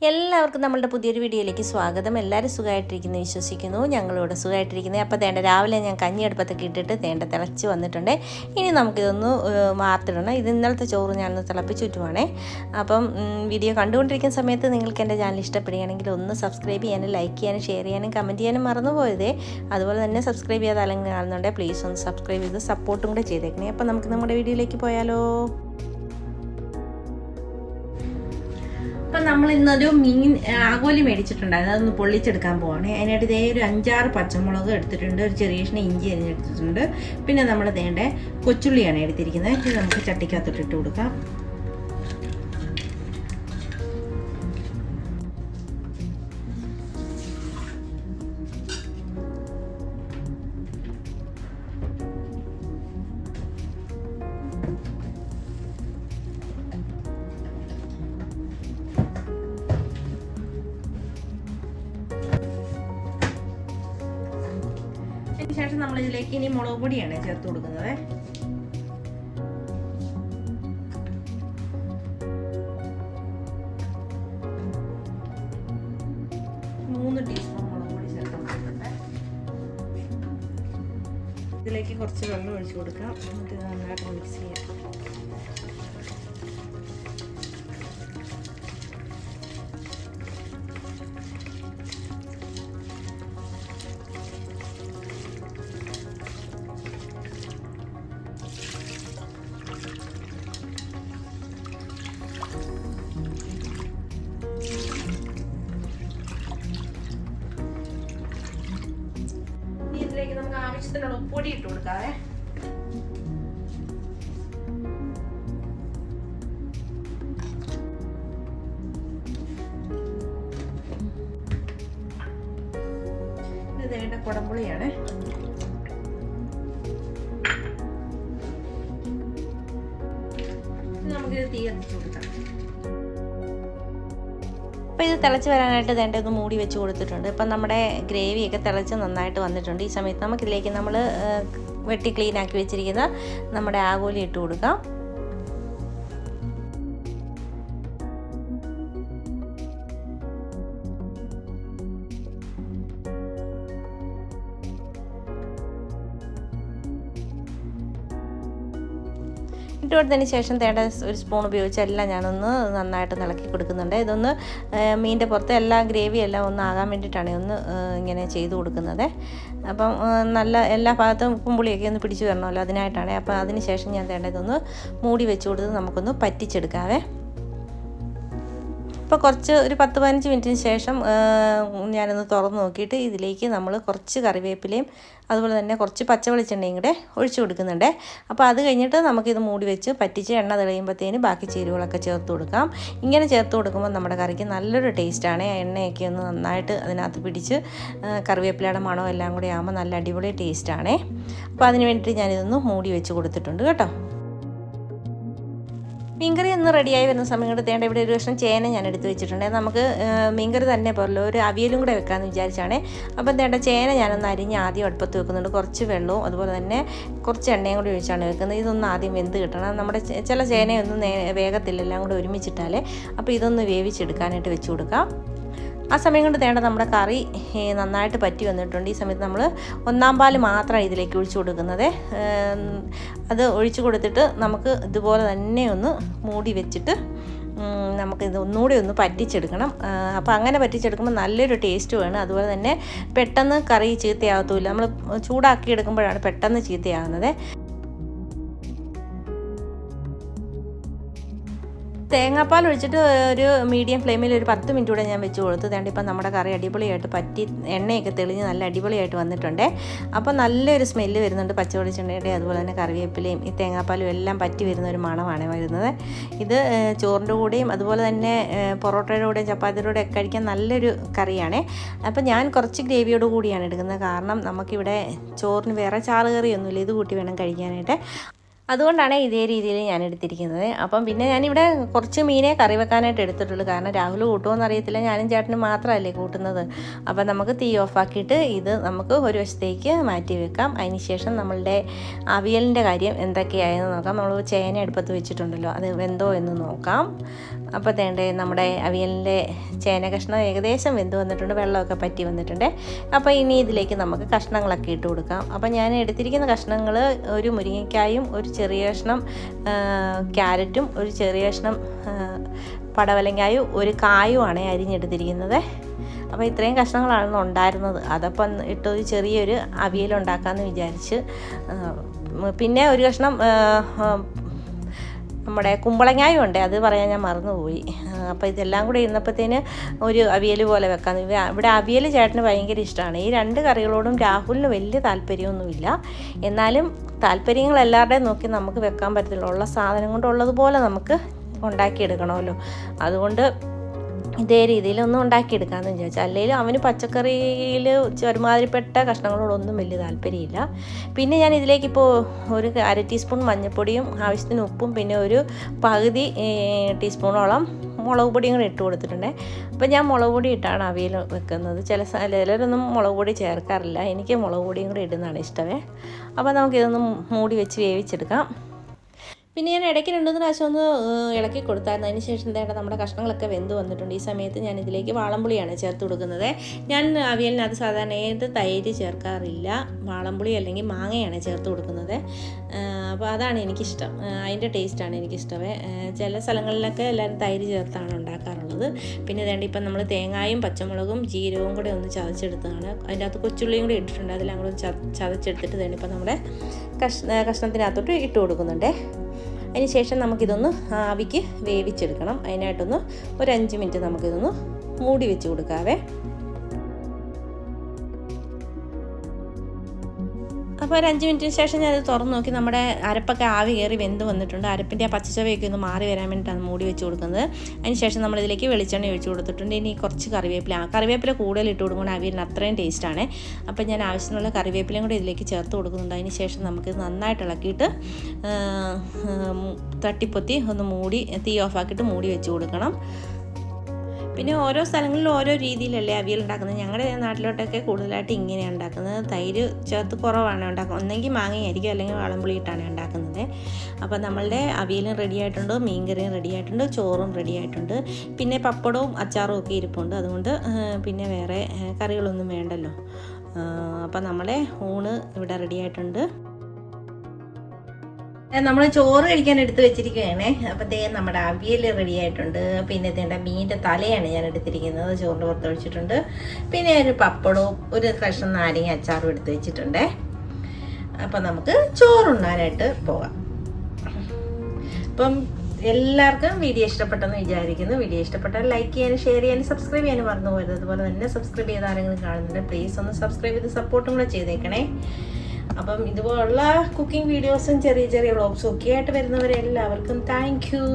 എല്ലാവർക്കും നമ്മളുടെ പുതിയൊരു വീഡിയോയിലേക്ക് സ്വാഗതം. എല്ലാവരും സുഖമായിട്ടിരിക്കുന്നു വിശ്വസിക്കുന്നു. ഞങ്ങളിവിടെ സുഖമായിട്ടിരിക്കുന്നത്. അപ്പോൾ തേണ്ട രാവിലെ ഞാൻ കഞ്ഞി അടുപ്പത്തൊക്കെ ഇട്ടിട്ട് തേണ്ട തിളച്ച് വന്നിട്ടുണ്ട്. ഇനി നമുക്കിതൊന്ന് വാർത്തിടണം. ഇത് ഇന്നലത്തെ ചോറ് ഞാനൊന്ന് തിളപ്പിച്ച് ചുറ്റുവാണേ. അപ്പം വീഡിയോ കണ്ടുകൊണ്ടിരിക്കുന്ന സമയത്ത് നിങ്ങൾക്ക് എൻ്റെ ചാനൽ ഇഷ്ടപ്പെടുകയാണെങ്കിൽ ഒന്ന് സബ്സ്ക്രൈബ് ചെയ്യാനും ലൈക്ക് ചെയ്യാനും ഷെയർ ചെയ്യാനും കമൻറ്റ് ചെയ്യാനും മറന്നു പോയതേ. അതുപോലെ തന്നെ സബ്സ്ക്രൈബ് ചെയ്യാതെ അല്ലെങ്കിൽ കാണുന്നുണ്ടെങ്കിൽ പ്ലീസ് ഒന്ന് സബ്സ്ക്രൈബ് ചെയ്ത് സപ്പോർട്ടും കൂടെ ചെയ്തേക്കണേ. അപ്പോൾ നമുക്ക് നമ്മുടെ വീഡിയോയിലേക്ക് പോയാലോ. അപ്പം നമ്മൾ ഇന്നൊരു മീൻ ആകോലി മേടിച്ചിട്ടുണ്ടായിരുന്നു. അതൊന്ന് പൊള്ളിച്ചെടുക്കാൻ പോവാണ്. അതിനായിട്ട് ഇതേ ഒരു 5-6 പച്ചമുളക് എടുത്തിട്ടുണ്ട്. ഒരു ചെറിയ കഷ്ണം ഇഞ്ചി അരിഞ്ഞെടുത്തിട്ടുണ്ട്. പിന്നെ നമ്മൾ തേണ്ട കൊച്ചുള്ളിയാണ് എടുത്തിരിക്കുന്നത്. ഇത് നമുക്ക് ചട്ടിക്കകത്തോട്ട് ഇട്ട് കൊടുക്കാം. ശേഷം നമ്മൾ ഇതിലേക്ക് ഇനി മുളക് പൊടിയാണ് ചേർത്ത് കൊടുക്കുന്നത്. മൂന്ന് ടീസ്പൂൺ മുളക് പൊടി ചേർത്ത് കൊടുക്കുന്നുണ്ട്. ഇതിലേക്ക് കുറച്ച് വെള്ളം ഒഴിച്ചു കൊടുക്കാം. എന്നിട്ട് നന്നായിട്ട് മിക്സ് ചെയ്യാം. ഇതിലേക്ക് നമുക്ക് ആവശ്യത്തിനുള്ള ഉപ്പൊടി ഇട്ട് കൊടുക്കാവേ. ഇത് വേണ്ട കുടംപുളിയാണ്. നമുക്കിത് തീ കത്തിച്ച് കൊടുക്കാം. അപ്പോൾ ഇത് തിളച്ച് വരാനായിട്ട് വേണ്ട ഒന്ന് മൂടി വെച്ച് കൊടുത്തിട്ടുണ്ട്. ഇപ്പം നമ്മുടെ ഗ്രേവിയൊക്കെ തിളച്ച് നന്നായിട്ട് വന്നിട്ടുണ്ട്. ഈ സമയത്ത് നമുക്കിതിലേക്ക് നമ്മൾ വെട്ടി ക്ലീനാക്കി വെച്ചിരിക്കുന്ന നമ്മുടെ ആകോലി ഇട്ട് കൊടുക്കാം. ഇട്ട് കൊടുത്തതിന് ശേഷം തേണ്ട ഒരു സ്പൂൺ ഉപയോഗിച്ച് എല്ലാം ഞാനൊന്ന് നന്നായിട്ട് ഇളക്കി കൊടുക്കുന്നുണ്ട്. ഇതൊന്ന് മീനിൻ്റെ പുറത്ത് എല്ലാം ഗ്രേവി എല്ലാം ഒന്ന് ആകാൻ വേണ്ടിയിട്ടാണ് ഒന്ന് ഇങ്ങനെ ചെയ്ത് കൊടുക്കുന്നത്. അപ്പം നല്ല എല്ലാ ഭാഗത്തും ഉപ്പും പുളിയൊക്കെ ഒന്ന് പിടിച്ച് വരണമല്ലോ, അതിനായിട്ടാണ്. അപ്പോൾ അതിന് ശേഷം ഞാൻ തേണ്ട ഇതൊന്ന് മൂടി വെച്ച് കൊടുത്ത് നമുക്കൊന്ന് പറ്റിച്ചെടുക്കാവേ. ഇപ്പോൾ കുറച്ച് ഒരു 10-15 മിനിറ്റിന് ശേഷം ഞാനൊന്ന് തുറന്ന് നോക്കിയിട്ട് ഇതിലേക്ക് നമ്മൾ കുറച്ച് കറിവേപ്പിലയും അതുപോലെ തന്നെ കുറച്ച് പച്ച വെളിച്ചെണ്ണയും കൂടെ ഒഴിച്ചു കൊടുക്കുന്നുണ്ട്. അപ്പോൾ അത് കഴിഞ്ഞിട്ട് നമുക്കിത് മൂടി വെച്ച് പറ്റിച്ച് എണ്ണ തെളിയുമ്പോഴത്തേന് ബാക്കി ചേരുവകളൊക്കെ ചേർത്ത് കൊടുക്കാം. ഇങ്ങനെ ചേർത്ത് കൊടുക്കുമ്പോൾ നമ്മുടെ കറിക്ക് നല്ലൊരു ടേസ്റ്റാണ്. എണ്ണയൊക്കെ ഒന്ന് നന്നായിട്ട് അതിനകത്ത് പിടിച്ച് കറിവേപ്പിലയുടെ മണം എല്ലാം കൂടി ആകുമ്പോൾ നല്ല അടിപൊളി ടേസ്റ്റാണേ. അപ്പോൾ അതിന് വേണ്ടിയിട്ട് ഞാനിതൊന്ന് മൂടി വെച്ച് കൊടുത്തിട്ടുണ്ട് കേട്ടോ. മീൻകറി ഒന്ന് റെഡിയായി വരുന്ന സമയം കൊണ്ട് തേണ്ട ഇവിടെ ഒരു കഷ്ണം ചേന ഞാൻ എടുത്ത് വെച്ചിട്ടുണ്ട്. നമുക്ക് മീൻകറി തന്നെ പോലല്ലോ ഒരു അവിയലും കൂടെ വെക്കാമെന്ന് വിചാരിച്ചാണ്. അപ്പം തേണ്ട ചേന ഞാനൊന്ന് അരിഞ്ഞ് ആദ്യം അടുപ്പത്ത് വെക്കുന്നുണ്ട്. കുറച്ച് വെള്ളവും അതുപോലെ തന്നെ കുറച്ച് എണ്ണയും കൂടി ഒഴിച്ചാണ് വെക്കുന്നത്. ഇതൊന്ന് ആദ്യം വെന്ത് കിട്ടണം. നമ്മുടെ ചില ചേനയൊന്നും വേഗത്തില്ല, എല്ലാം കൂടെ ഒരുമിച്ചിട്ടാലേ. അപ്പോൾ ഇതൊന്ന് വേവിച്ചെടുക്കാനായിട്ട് വെച്ച് കൊടുക്കാം. ആ സമയം കൊണ്ട് തേണ്ട നമ്മുടെ കറി നന്നായിട്ട് പറ്റി വന്നിട്ടുണ്ട്. ഈ സമയത്ത് നമ്മൾ 1/4 പാല് മാത്രമാണ് ഇതിലേക്ക് ഒഴിച്ചു കൊടുക്കുന്നത്. അത് ഒഴിച്ചു കൊടുത്തിട്ട് നമുക്ക് ഇതുപോലെ തന്നെ ഒന്ന് മൂടി വെച്ചിട്ട് നമുക്കിത് ഒന്നുകൂടി ഒന്ന് പറ്റിച്ചെടുക്കണം. അപ്പോൾ അങ്ങനെ പറ്റിച്ചെടുക്കുമ്പോൾ നല്ലൊരു ടേസ്റ്റുമാണ്. അതുപോലെ തന്നെ പെട്ടെന്ന് കറി ചീത്തയാകത്തുമില്ല. നമ്മൾ ചൂടാക്കി എടുക്കുമ്പോഴാണ് പെട്ടെന്ന് ചീത്തയാകുന്നത്. തേങ്ങാപ്പാൽ ഒഴിച്ചിട്ട് ഒരു മീഡിയം ഫ്ലെയിമിൽ ഒരു 10 മിനിറ്റ് കൂടെ ഞാൻ വെച്ച് കൊടുത്തു. തേണ്ട ഇപ്പം നമ്മുടെ കറി അടിപൊളിയായിട്ട് പറ്റി എണ്ണയൊക്കെ തെളിഞ്ഞ് നല്ല അടിപൊളിയായിട്ട് വന്നിട്ടുണ്ട്. അപ്പോൾ നല്ലൊരു സ്മെല്ല് വരുന്നുണ്ട്. പച്ച വെളിച്ചെണ്ണയുടെ അതുപോലെ തന്നെ കറിവേപ്പിലയും ഈ തേങ്ങാപ്പാലും എല്ലാം പറ്റി വരുന്ന ഒരു മണമാണ് വരുന്നത്. ഇത് ചോറിൻ്റെ കൂടെയും അതുപോലെ തന്നെ പൊറോട്ടയുടെ കൂടെയും ചപ്പാത്തിയുടെ കൂടെയും കഴിക്കാൻ നല്ലൊരു കറിയാണ്. അപ്പോൾ ഞാൻ കുറച്ച് ഗ്രേവിയോട് കൂടിയാണ് എടുക്കുന്നത്. കാരണം നമുക്കിവിടെ ചോറിന് വേറെ ചാറ് കറിയൊന്നുമില്ല, ഇത് കൂട്ടി വേണം കഴിക്കാനായിട്ട്. അതുകൊണ്ടാണ് ഇതേ രീതിയിൽ ഞാൻ എടുത്തിരിക്കുന്നത്. അപ്പം പിന്നെ ഞാനിവിടെ കുറച്ച് മീനെ കറി വെക്കാനായിട്ട് എടുത്തിട്ടുള്ളൂ. കാരണം രാഹുൽ കൂട്ടുമോയെന്ന് അറിയത്തില്ല, ഞാനും ചേട്ടനും മാത്രമല്ലേ കൂട്ടുന്നത്. അപ്പം നമുക്ക് തീ ഓഫാക്കിയിട്ട് ഇത് നമുക്ക് ഒരു വശത്തേക്ക് മാറ്റി വെക്കാം. അതിന് ശേഷം നമ്മളുടെ അവിയലിൻ്റെ കാര്യം എന്തൊക്കെയായെന്ന് നോക്കാം. നമ്മൾ ചേന അടുപ്പത്ത് വെച്ചിട്ടുണ്ടല്ലോ, അത് വെന്തോ എന്ന് നോക്കാം. അപ്പോൾ തേണ്ടേ നമ്മുടെ അവിയലിൻ്റെ ചേന കഷ്ണം ഏകദേശം വെന്ത് വന്നിട്ടുണ്ട്, വെള്ളമൊക്കെ പറ്റി വന്നിട്ടുണ്ട്. അപ്പോൾ ഇനി ഇതിലേക്ക് നമുക്ക് കഷ്ണങ്ങളൊക്കെ ഇട്ട് കൊടുക്കാം. അപ്പോൾ ഞാൻ എടുത്തിരിക്കുന്ന കഷ്ണങ്ങൾ ഒരു മുരിങ്ങയ്ക്കായും ഒരു ചെറിയ കഷ്ണം ക്യാരറ്റും ഒരു ചെറിയ കഷ്ണം പടവലങ്ങായും ഒരു കായുമാണ് അരിഞ്ഞെടുത്തിരിക്കുന്നത്. അപ്പോൾ ഇത്രയും കഷ്ണങ്ങളാണ് ഉണ്ടായിരുന്നത്. അതപ്പം ഇട്ടൊരു ചെറിയൊരു അവിയലുണ്ടാക്കാമെന്ന് വിചാരിച്ച്. പിന്നെ ഒരു കഷ്ണം നമ്മുടെ കുമ്പളങ്ങായും ഉണ്ട്, അത് പറയാൻ ഞാൻ മറന്നുപോയി. അപ്പോൾ ഇതെല്ലാം കൂടി ഇരുന്നപ്പോഴത്തേന് ഒരു അവിയൽ പോലെ വെക്കാമെന്ന്. ഇവിടെ അവിയൽ ചേട്ടന് ഭയങ്കര ഇഷ്ടമാണ്. ഈ 2 കറികളോടും രാഹുലിന് വലിയ താല്പര്യമൊന്നുമില്ല. എന്നാലും താല്പര്യങ്ങൾ എല്ലാവരുടെയും നോക്കി നമുക്ക് വെക്കാൻ പറ്റത്തില്ല. ഉള്ള സാധനം കൊണ്ടുള്ളതുപോലെ നമുക്ക് ഉണ്ടാക്കിയെടുക്കണമല്ലോ. അതുകൊണ്ട് ഇതേ രീതിയിലൊന്നും ഉണ്ടാക്കിയെടുക്കാമെന്ന് വിചാരിച്ചാൽ. അല്ലെങ്കിൽ അവന് പച്ചക്കറിയിൽ ഒരുമാതിരിപ്പെട്ട കഷ്ണങ്ങളോടൊന്നും വലിയ താല്പര്യമില്ല. പിന്നെ ഞാൻ ഇതിലേക്കിപ്പോൾ ഒരു 1/2 ടീസ്പൂൺ മഞ്ഞൾപ്പൊടിയും ആവശ്യത്തിന് ഉപ്പും പിന്നെ ഒരു പകുതി ടീസ്പൂണോളം മുളക് പൊടിയും കൂടി ഇട്ട് കൊടുത്തിട്ടുണ്ട്. അപ്പോൾ ഞാൻ മുളക് പൊടി ഇട്ടാണ് അവിയൽ വെക്കുന്നത്. ചിലരൊന്നും മുളക് പൊടി ചേർക്കാറില്ല. എനിക്ക് മുളക് പൊടിയും കൂടി ഇടുന്നതാണ് ഇഷ്ടമേ. അപ്പോൾ നമുക്കിതൊന്ന് മൂടി വെച്ച് വേവിച്ചെടുക്കാം. പിന്നെ ഞാൻ ഇടയ്ക്ക് 2-3 പ്രാവശ്യം ഒന്ന് ഇളക്കി കൊടുത്തായിരുന്നു. അതിന് ശേഷം എന്താ നമ്മുടെ കഷ്ണങ്ങളൊക്കെ വെന്ത് വന്നിട്ടുണ്ട്. ഈ സമയത്ത് ഞാൻ ഇതിലേക്ക് വാളംപുളിയാണ് ചേർത്ത് കൊടുക്കുന്നത്. ഞാൻ അവിയലിനകത്ത് സാധാരണ ഏത് തൈര് ചേർക്കാറില്ല, വാളംപുളി അല്ലെങ്കിൽ മാങ്ങയാണ് ചേർത്ത് കൊടുക്കുന്നത്. അപ്പോൾ അതാണ് എനിക്കിഷ്ടം, അതിൻ്റെ ടേസ്റ്റാണ് എനിക്കിഷ്ടമേ. ചില സ്ഥലങ്ങളിലൊക്കെ എല്ലാവരും തൈര് ചേർത്താണ് ഉണ്ടാക്കാറുള്ളത്. പിന്നെ ഇതേണ്ട ഇപ്പം നമ്മൾ തേങ്ങായും പച്ചമുളകും ജീരകവും കൂടെ ഒന്ന് ചതച്ചെടുത്തതാണ്. അതിൻ്റെ അകത്ത് കൊച്ചുള്ളിയും കൂടി ഇട്ടിട്ടുണ്ട്. അതെല്ലാം കൂടെ ചതച്ചെടുത്തിട്ട് തന്നെ ഇപ്പം നമ്മുടെ കഷ്ണത്തിനകത്തോട്ട് ഇട്ട് കൊടുക്കുന്നുണ്ട്. അതിന് ശേഷം നമുക്കിതൊന്ന് ആവിക്ക് വേവിച്ചെടുക്കണം. അതിനായിട്ടൊന്ന് ഒരു 5 മിനിറ്റ് നമുക്കിതൊന്ന് മൂടി വെച്ച് കൊടുക്കാവേ. അപ്പോൾ ഒരു 5 മിനിറ്റിന് ശേഷം ഞാനത് തുറന്ന് നോക്കി. നമ്മുടെ അരപ്പൊക്കെ ആവി കയറി വെന്ത് വന്നിട്ടുണ്ട്. അരപ്പിൻ്റെ ആ പച്ചച്ചവയൊക്കെ ഒന്ന് മാറി വരാൻ വേണ്ടിയിട്ടാണ് മൂടി വെച്ച് കൊടുക്കുന്നത്. അതിന് ശേഷം നമ്മളിതിലേക്ക് വെളിച്ചെണ്ണ ഒഴിച്ച് കൊടുത്തിട്ടുണ്ട്. ഇനി കുറച്ച് കറിവേപ്പില കൂടുതൽ ഇട്ട് കൊടുക്കുമ്പോൾ അവിയലിന് അത്രയും ടേസ്റ്റാണ്. അപ്പോൾ ഞാൻ ആവശ്യത്തിനുള്ള കറിവേപ്പിലയും കൂടി ഇതിലേക്ക് ചേർത്ത് കൊടുക്കുന്നുണ്ട്. അതിന് ശേഷം നമുക്ക് നന്നായിട്ട് ഇളക്കിയിട്ട് തട്ടിപ്പൊത്തി ഒന്ന് മൂടി തീ ഓഫാക്കിയിട്ട് മൂടി വെച്ച് കൊടുക്കണം. പിന്നെ ഓരോ സ്ഥലങ്ങളിലും ഓരോ രീതിയിലല്ലേ അവിയൽ ഉണ്ടാക്കുന്നത്. ഞങ്ങളുടെ നാട്ടിലോട്ടൊക്കെ കൂടുതലായിട്ട് ഇങ്ങനെയാണ് ഉണ്ടാക്കുന്നത്. തൈര് ചേർത്ത് കുറവാണ് ഉണ്ടാക്കുന്നത്. ഒന്നെങ്കിൽ മാങ്ങയായിരിക്കും അല്ലെങ്കിൽ വാളംപുളി ഇട്ടാണ് ഉണ്ടാക്കുന്നത്. അപ്പോൾ നമ്മളുടെ അവിയലും റെഡി ആയിട്ടുണ്ട്, മീൻകറിയും റെഡി ആയിട്ടുണ്ട്, ചോറും റെഡി ആയിട്ടുണ്ട്. പിന്നെ പപ്പടവും അച്ചാറും ഒക്കെ ഇരിപ്പുണ്ട്. അതുകൊണ്ട് പിന്നെ വേറെ കറികളൊന്നും വേണ്ടല്ലോ. അപ്പോൾ നമ്മളെ ഊണ് ഇവിടെ റെഡി ആയിട്ടുണ്ട്. നമ്മൾ ചോറ് കഴിക്കാൻ എടുത്ത് വെച്ചിരിക്കുകയാണേ. അപ്പോൾ നമ്മുടെ അവിയൽ റെഡി ആയിട്ടുണ്ട്. പിന്നെ മീനിൻ്റെ തലയാണ് ഞാൻ എടുത്തിരിക്കുന്നത്, ചോറിൻ്റെ പുറത്ത് ഒഴിച്ചിട്ടുണ്ട്. പിന്നെ ഒരു പപ്പടവും ഒരു കഷ്ണം നാരങ്ങ അച്ചാറും എടുത്ത് വെച്ചിട്ടുണ്ട്. അപ്പം നമുക്ക് ചോറുണ്ണാനായിട്ട് പോകാം. അപ്പം എല്ലാവർക്കും വീഡിയോ ഇഷ്ടപ്പെട്ടെന്ന് വിചാരിക്കുന്നു. വീഡിയോ ഇഷ്ടപ്പെട്ടാൽ ലൈക്ക് ചെയ്യാനും ഷെയർ ചെയ്യാനും സബ്സ്ക്രൈബ് ചെയ്യാനും മറന്നു പോകരുത്. അതുപോലെ തന്നെ സബ്സ്ക്രൈബ് ചെയ്ത് ആരെങ്കിലും കാണുന്നുണ്ട് പ്ലീസ് ഒന്ന് സബ്സ്ക്രൈബ് ചെയ്ത് സപ്പോർട്ടും കൂടെ ചെയ്തേക്കണേ. അപ്പം ഇതുപോലുള്ള കുക്കിംഗ് വീഡിയോസും ചെറിയ ചെറിയ വ്ളോഗ്സും ഒക്കെ ആയിട്ട് വരുന്നവരെല്ലാവർക്കും താങ്ക് യു.